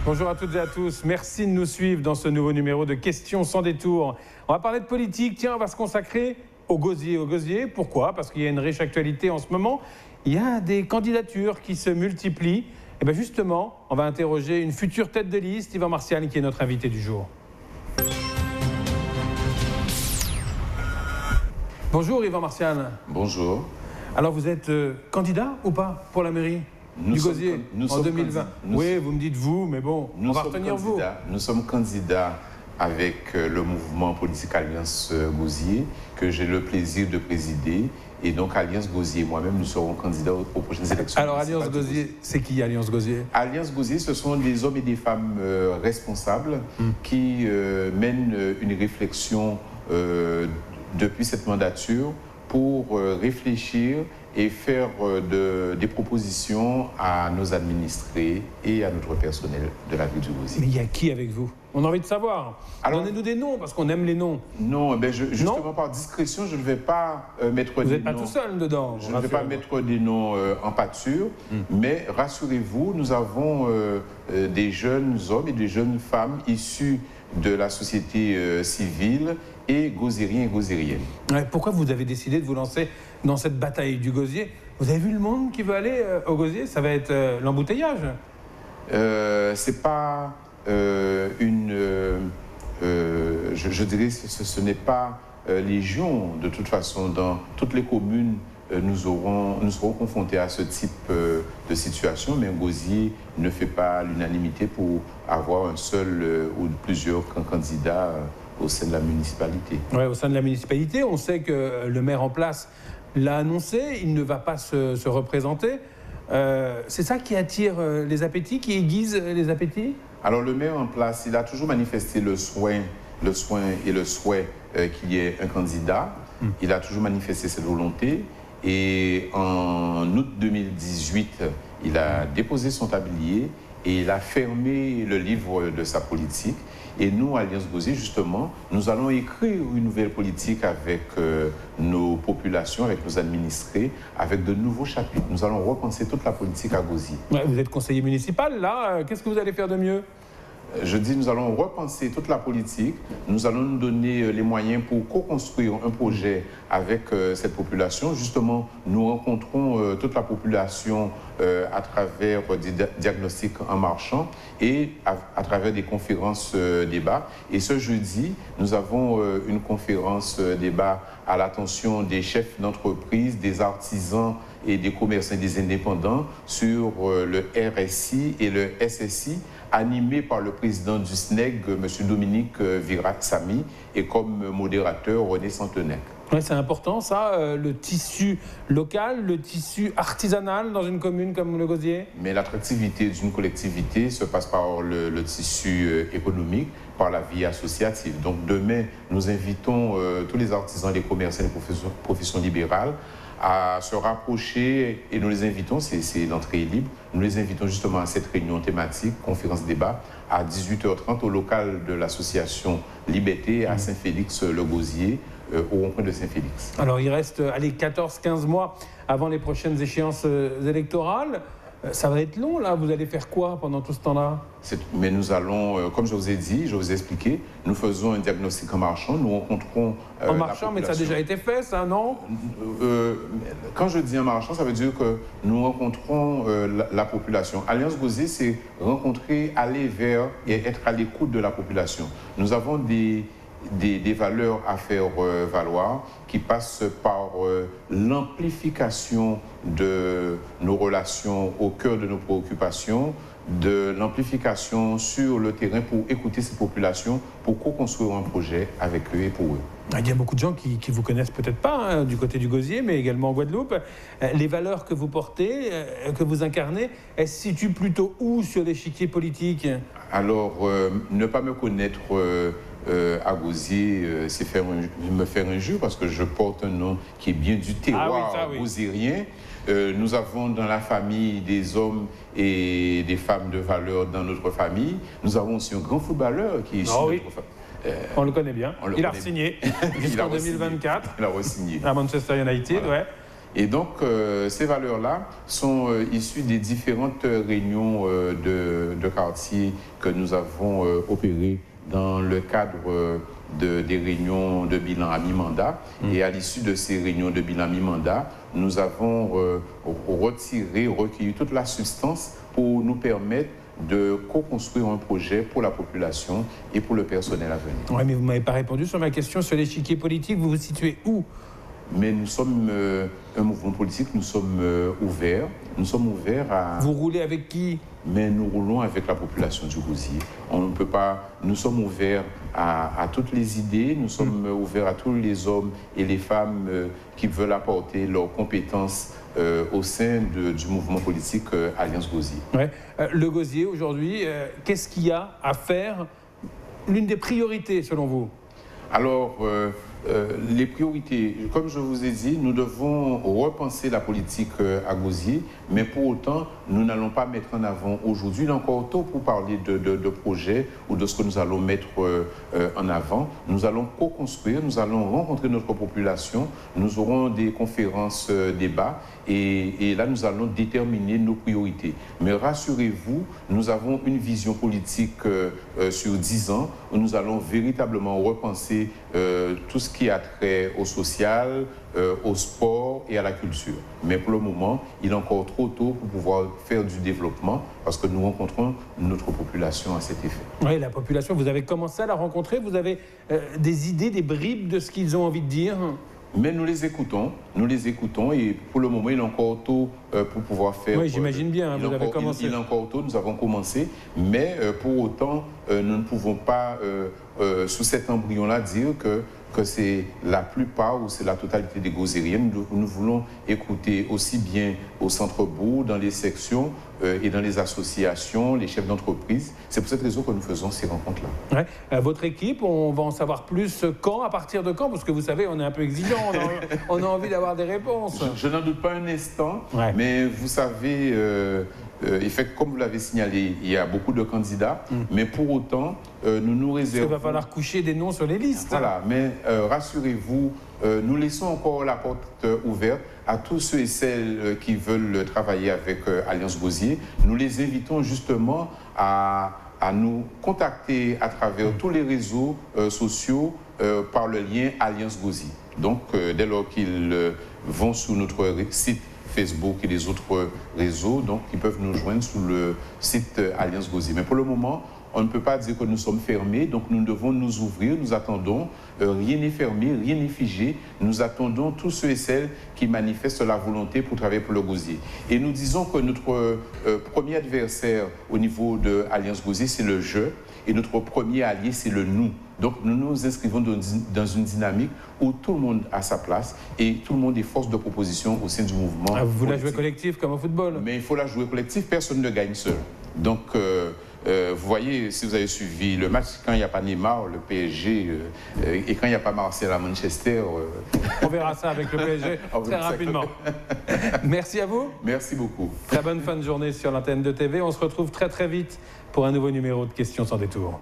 Bonjour à toutes et à tous. Merci de nous suivre dans ce nouveau numéro de Questions sans détour. On va parler de politique. Tiens, on va se consacrer au gosier. Au gosier, pourquoi? Parce qu'il y a une riche actualité en ce moment. Il y a des candidatures qui se multiplient. Et bien justement, on va interroger une future tête de liste, Yvan Martial, qui est notre invité du jour. Bonjour Yvan Martial. Bonjour. Alors vous êtes candidat ou pas pour la mairie du Gosier en 2020? Oui, vous me dites vous, mais bon, on va retenir vous. Nous sommes candidats avec le mouvement politique Alliance Gosier, que j'ai le plaisir de présider. Et donc Alliance Gosier et moi-même, nous serons candidats aux prochaines élections. Alors Alliance Gosier, c'est qui Alliance Gosier? Alliance Gosier, ce sont des hommes et des femmes responsables qui mènent une réflexion depuis cette mandature pour réfléchir et faire des propositions à nos administrés et à notre personnel de la ville du Gosier. Mais il y a qui avec vous? On a envie de savoir. Donnez-nous des noms, parce qu'on aime les noms. Non, justement par discrétion, je ne vais pas mettre des noms. Vous n'êtes pas tout seul dedans. Je ne vais pas mettre des noms en pâture, mais rassurez-vous, nous avons des jeunes hommes et des jeunes femmes issus de la société civile et gosieriens et gosieriennes. Pourquoi vous avez décidé de vous lancer dans cette bataille du Gosier? Vous avez vu le monde qui veut aller au Gosier? Ça va être l'embouteillage. C'est pas je dirais que ce n'est pas légion. De toute façon, dans toutes les communes, nous serons confrontés à ce type de situation, mais un Gosier ne fait pas l'unanimité pour avoir un seul ou plusieurs candidats au sein de la municipalité. Oui, au sein de la municipalité, on sait que le maire en place l'a annoncé, il ne va pas se représenter. C'est ça qui attire les appétits, qui aiguise les appétits? Alors le maire en place, il a toujours manifesté le souhait qu'il y ait un candidat. Il a toujours manifesté cette volonté. Et en août 2018, il a déposé son tablier et il a fermé le livre de sa politique. Et nous, Alliance Gosier, justement, nous allons écrire une nouvelle politique avec nos populations, avec nos administrés, avec de nouveaux chapitres. Nous allons repenser toute la politique à Gosier. Ouais, vous êtes conseiller municipal, là. Qu'est-ce que vous allez faire de mieux? Je dis, nous allons repenser toute la politique. Nous allons nous donner les moyens pour co-construire un projet avec cette population. Justement, nous rencontrons toute la population à travers des diagnostics en marchant et à travers des conférences débats. Et ce jeudi, nous avons une conférence débat à l'attention des chefs d'entreprise, des artisans et des commerçants et des indépendants sur le RSI et le SSI, animé par le président du SNEG, M. Dominique Virat-Samy, et comme modérateur René Santenec. Ouais, c'est important ça, le tissu local, le tissu artisanal dans une commune comme le Gosier. Mais l'attractivité d'une collectivité se passe par le tissu économique, par la vie associative. Donc demain, nous invitons tous les artisans, les commerçants, les professions libérales à se rapprocher et nous les invitons, c'est l'entrée libre, nous les invitons justement à cette réunion thématique, conférence débat, à 18h30 au local de l'association Liberté à Saint-Félix-le-Gosier, au rond-point de Saint-Félix. Alors il reste 14-15 mois avant les prochaines échéances électorales. Ça va être long là, vous allez faire quoi pendant tout ce temps-là? Mais nous allons, comme je vous ai dit, je vous ai expliqué, nous faisons un diagnostic en marchant, nous rencontrons en marchant, mais ça a déjà été fait ça, non? Quand je dis en marchant, ça veut dire que nous rencontrons la population. Alliance Gosier, c'est rencontrer, aller vers et être à l'écoute de la population. Nous avons des valeurs à faire valoir qui passent par l'amplification de nos relations au cœur de nos préoccupations, de l'amplification sur le terrain pour écouter ces populations, pour co-construire un projet avec eux et pour eux. Il y a beaucoup de gens qui vous connaissent peut-être pas du côté du Gosier, mais également en Guadeloupe. Les valeurs que vous portez, que vous incarnez, elles se situent plutôt où sur l'échiquier politique? Alors, ne pas me connaître à Gosier, c'est me faire injure parce que je porte un nom qui est bien du terroir gosierien. Nous avons dans la famille des hommes et des femmes de valeur dans notre famille. Nous avons aussi un grand footballeur qui est issu de notre famille. On le connaît bien. Il a signé jusqu'en 2024. Il a re-signé. À Manchester United, ouais. Et donc, ces valeurs-là sont issues des différentes réunions de quartier que nous avons opérées dans le cadre des réunions de bilan à mi-mandat. Et à l'issue de ces réunions de bilan à mi-mandat, nous avons recueilli toute la substance pour nous permettre de co-construire un projet pour la population et pour le personnel à venir. Oui, mais vous ne m'avez pas répondu sur ma question sur l'échiquier politique. Vous vous situez où? Mais nous sommes un mouvement politique, nous sommes ouverts. Nous sommes ouverts à... Vous roulez avec qui? Mais nous roulons avec la population du Gosier. On ne peut pas... Nous sommes ouverts à toutes les idées, nous sommes ouverts à tous les hommes et les femmes qui veulent apporter leurs compétences au sein du mouvement politique Alliance Gosier. Ouais. Le Gosier, aujourd'hui, qu'est-ce qu'il y a à faire? L'une des priorités, selon vous? Alors, les priorités, comme je vous ai dit, nous devons repenser la politique à Gosier, mais pour autant, nous n'allons pas mettre en avant aujourd'hui, il est encore tôt pour parler de projets ou de ce que nous allons mettre en avant. Nous allons co-construire, nous allons rencontrer notre population, nous aurons des conférences, débats, et là, nous allons déterminer nos priorités. Mais rassurez-vous, nous avons une vision politique sur 10 ans, où nous allons véritablement repenser tout ce qui a trait au social, au sport et à la culture. Mais pour le moment, il est encore trop tôt pour pouvoir faire du développement parce que nous rencontrons notre population à cet effet. Oui, la population, vous avez commencé à la rencontrer, vous avez des idées, des bribes de ce qu'ils ont envie de dire? Mais nous les écoutons et pour le moment, il est encore tôt pour pouvoir faire... Oui, j'imagine bien, vous avez commencé. Il est encore tôt, nous avons commencé, mais pour autant, nous ne pouvons pas, sous cet embryon-là, dire que c'est la plupart ou c'est la totalité des Gosiériens. Nous voulons écouter aussi bien au centre-bourg, dans les sections et dans les associations, les chefs d'entreprise. C'est pour cette raison que nous faisons ces rencontres-là. Ouais. Votre équipe, on va en savoir plus quand, à partir de quand? Parce que vous savez, on est un peu exigeant, on a envie d'avoir des réponses. Je n'en doute pas un instant, ouais. Mais vous savez... comme vous l'avez signalé, il y a beaucoup de candidats, mais pour autant, nous nous réservons... Il va falloir coucher des noms sur les listes. Voilà, mais rassurez-vous, nous laissons encore la porte ouverte à tous ceux et celles qui veulent travailler avec Alliance Gosier. Nous les invitons justement à nous contacter à travers tous les réseaux sociaux par le lien Alliance Gosier. Donc, dès lors qu'ils vont sur notre site Facebook et les autres réseaux, donc ils peuvent nous joindre sur le site Alliance Gosier. Mais pour le moment, on ne peut pas dire que nous sommes fermés, donc nous devons nous ouvrir, nous attendons, rien n'est fermé, rien n'est figé, nous attendons tous ceux et celles qui manifestent la volonté pour travailler pour le Gosier. Et nous disons que notre premier adversaire au niveau de Alliance Gosier, c'est le « je », et notre premier allié, c'est le « nous ». Donc nous nous inscrivons dans une dynamique où tout le monde a sa place et tout le monde est force de proposition au sein du mouvement. Ah, vous voulez jouer collectif comme au football? Mais il faut la jouer collectif, personne ne gagne seul. Donc vous voyez, si vous avez suivi le match, quand il n'y a pas Neymar, le PSG, et quand il n'y a pas Marseille à Manchester... On verra ça avec le PSG très rapidement. Merci à vous. Merci beaucoup. Très bonne fin de journée sur l'antenne de TV. On se retrouve très vite pour un nouveau numéro de Questions sans détour.